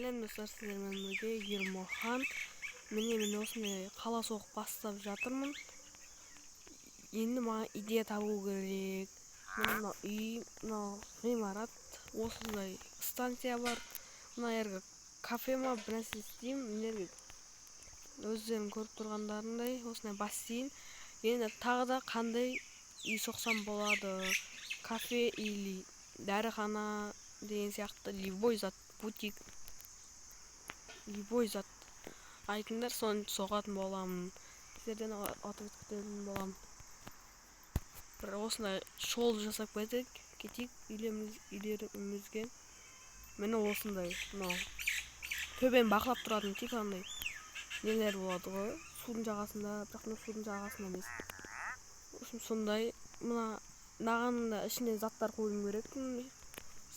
Сәлем достар, сіздермен бірге Ермахан. Мен осындай қала соғып бастап жатырмын. Енді маған идея табу керек. Мына үй, мына ғимарат, осындай станция бар. Мына жерге кафе ма бір нәрсе істеймін. Өздерің көріп тұрғандарындай осындай бассейн. Енді тағы да қандай үй соқсам болады? Кафе или дәріхана деген сияқты, любой зат, бутик, любой зат айтыңдар, соны соғатын боламын. Сіздерден ответ күтетін боламын. Бір осындай шоу жасап кетейік үйлерімізге. Мені осындай, төбен бақылап тұратын типа андай нелер болады ғой, судың жағасында, бірақ судың жағасында емес. Сондай, мынағанның да ішіне заттар қойым керек.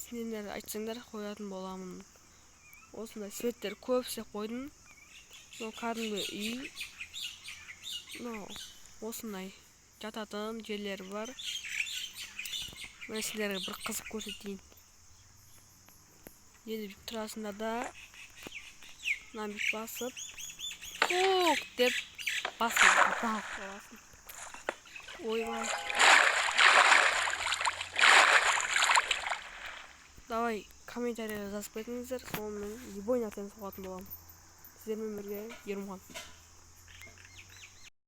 Сендер айтсаңдар қоятын боламын. Осындай светтер көп істеп қойдым. Кәдімгі үй. Осындай жататын жерлері бар. Мен сіздерге бір қызық көрсетейін. Енді тұрасында да бүйтіп басып, фук деп басып қаласың. Ойбай. Давай комментария жазып кетіңіздер, сонымен любой нәрсені соғатын боламын. Сіздермен бірге Ермахан.